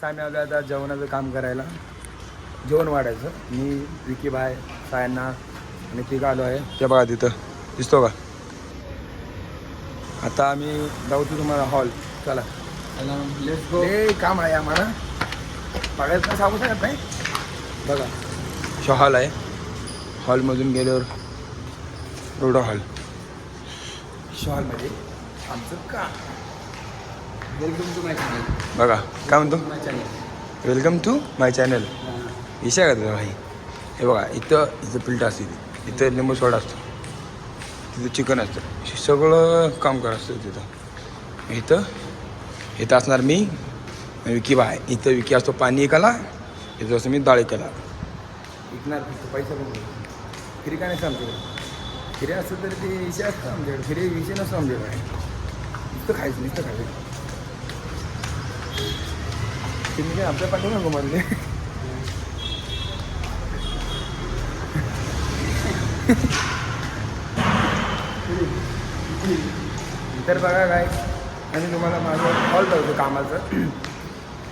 आम्ही आलो आता जेवणाचं काम करायला, जेवण वाढायचं. मी विकी भाई सायन्ना आणि तिघं आलो आहे. ते बघा तिथं दिसतो का. आता आम्ही जाऊ तुम्हाला हॉल. चला लेट्स गो. हे काम आहे आम्हाला बघायचं, सांगू शकत नाही. बघा शो हॉल आहे. हॉलमधून गेल्यावर रोडा हॉल. शो हॉलमध्ये आमचं काम. Welcome to my channel. बघा काय म्हणतो, my channel. Welcome to my channel. विषय का तुझा भाई. हे बघा इथं पिल्ट असते, इथं लिंबू सोडा असतो, तिथं चिकन असतं, सगळं काम करत असतं तिथं. इथं असणार मी विकी बाय. इथं विकी असतो पाणी एकाला, इथं असं मी डाळ एकाला विकणार. फक्त पैसा पण फिरी काय नसतं आमच्याकडे. फिरे असतं तर ते विषय असतं आमच्याकडे, फिरे विषय नसतो आमच्याकडे. नुसतं खायचं. तुम्ही काय आपल्या पाठवू नको म्हणले. तर बघा काय, आणि तुम्हाला माझं हॉल बघतो कामाचं.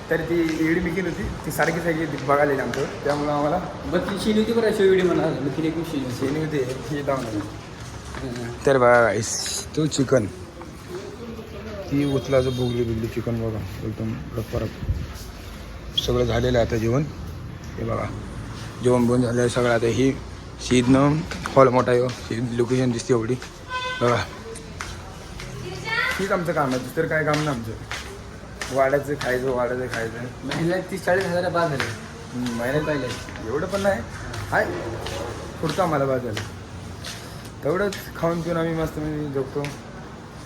तर ती एडी मिकीन होती, ती सारखीच आहे की बघायला आमचं. त्यामुळं आम्हाला बघ ती शेली होती बरं, शेवडी म्हणा तिने खूप शेणी होते हे जाऊन. तर बघा गाईस, तो चिकन ती उचलाचं बुगली चिकन बघा, एकदम परत सगळं झालेलं आहे आता जेवण. हे बघा जेवण बनवून झालं आहे सगळं. आता ही सीदनं हॉल मोठा आहे, सीद लोकेशन दिसते एवढी. बघा हीच आमचं काम आहे, दुसरं काय काम नाही आमचं. वाढायचं खायचं. महिन्याला 30-40 हजार बाद झाले. महिन्यात पाहिजे एवढं पण नाही हाय, पुढचं आम्हाला बाद झालं. तेवढंच खाऊन पिऊन आम्ही मस्त म्हणजे जगतो,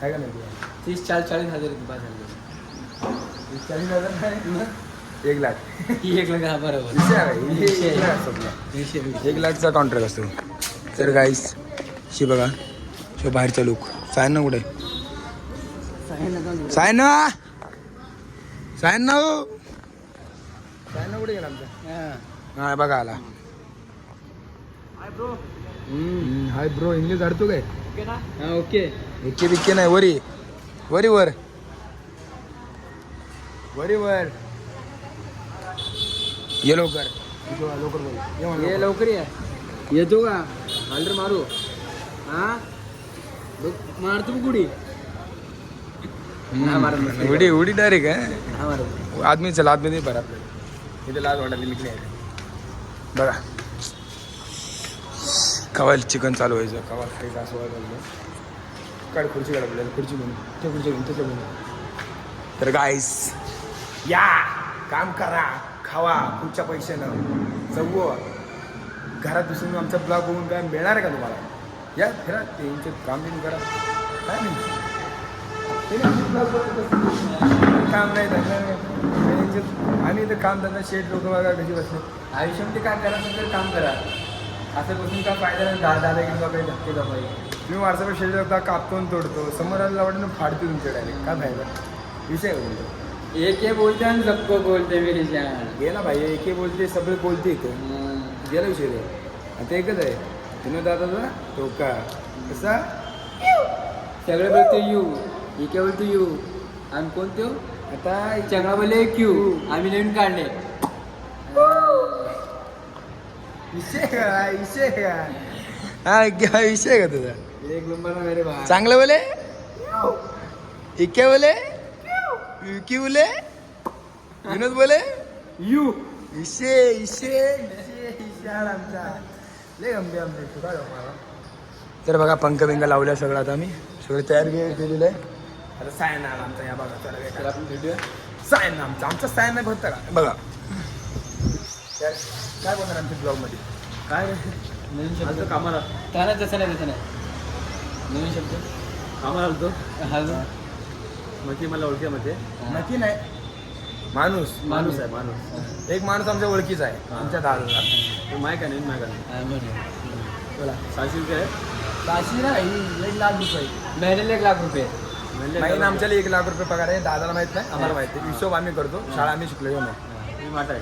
काय का नाही. 30-40 हजार बाद झाले. 40,000 नाही, 1 लाख. ही 1 लाख. हा बरोबर. 1 लाखचा कॉन्ट्रॅक्ट असतो. तर गाईस शी बघा, शो बाहेरचा लुक. सायन्ना कुठे, सायन्ना कुठे गेला आमचा. हा बघा आला. Hi bro. इंग्लिश काढतो काय. ओके. इतके बिक्के नाही. वर ये लवकर बोल. ये लवकर या. येतो का हल्डर मारू. हा मारतो गुडी. उडी डायरेक्ट आहे. हा मारू. आदमी नाही बरं आपल्याला इथे लाज वाटायला निघली आहे. बघा कवाल चिकन चालू व्हायचं, कवाल खायचं असं व्हायला. काढ खुर्ची काढ आपल्याला, खुर्ची म्हणून त्या खुर्ची घेऊन त्याच्या म्हणून. तर गाईस या काम करा, खावा पुढच्या पैशानं जगव. घरात बसून आमचा ब्लॉग बघून काय मिळणार आहे का तुम्हाला. या फिरा त्यांचे काम बिम करा. काय नाही काम नाही धंदा नाही. आम्ही इथं काम धंदा शेट लोक बघा कशी बसले. आयुष्यामध्ये काय करायचं तर काम करा. असं बसून काय फायदा नाही. 10 किलो काही धक्के पाहिजे. तुम्ही माणसावर शेट होता, कापतो आणि तोडतो, समोराला वाटून फाडतो तुमच्या डायरेक्ट. काय फायदा विषय आहे बोलतो. एक बोलते आणि सबको बोलते मेरी जान. गेला भाई, एके बोलते सगळे बोलते इथं. गेला विषय रे. आता एकच आहे तिनं दादाचा टोका कसा. सगळे बोलते यू, इके बोलते यू. आणि कोणते आता चंगळा बोलले क्यू. आम्ही नवीन काढले. विषय हा क्या विषय का तुझा. 1 नंबर मेरे भाई. चांगलं बोले, इके बोले, विकी बोले, विनोद बोले यू. आमचा लय गंभीर आमच्या. तर बघा पंख बिंक लावल्या सगळं. आता आम्ही सगळं तयार केलेलं आहे. आता सायन आला आमचा. या बघा चला आपण भेटूया. सायन आमचा सायन नाही भरता का बघा. काय बोलणार आमच्या ब्लॉगमध्ये काय नवीन शब्द कामाला. त्याला तसं नाही नवीन शब्द कामाला आलतो. मग मला ओळखीमध्ये नक्की नाही. माणूस आहे. एक माणूस आमच्या ओळखीचा आहे. आमच्या दादाचा. तो माय का नवीन माय का बोला. 600 रुपये आहे. 600 नाही, 1 लाख रुपये महिन्याला 1 लाख रुपये. महिना आमच्याला 1 लाख रुपये पगार आहे. दादाला माहित नाही, आम्हाला माहिती आहे. हिशोब आम्ही करतो. शाळा आम्ही शिकलो नाही. मी माटा आहे.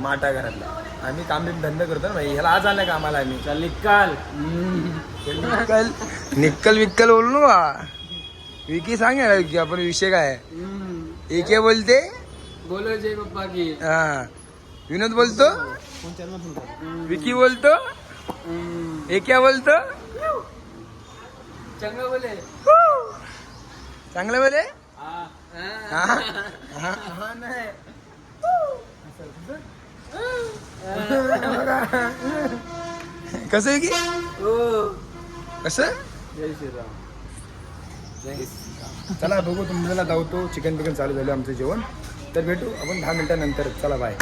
माटा घरातला आम्ही काम बिम धंदा करतो ना भाई. ह्याला आज आलं का आम्हाला. आम्ही चल निकाल. निक्कल विक्कल बोलू ना. विकी सांगे की आपण विषय काय. एके बोलते बोलो जय पप्पा की. हा विनोद बोलतो विकी बोलतो हे क्या बोलतो चंगा बोले. चांगलं बोले हा. हा हा हा नाही. कसं आहे की ओ. कसं जय श्रीराम. चला बघू तुम्हाला धावतो चिकन बिकन चालू झालं आमचं जेवण तर भेटू आपण 10 मिनिटानंतर चला बाय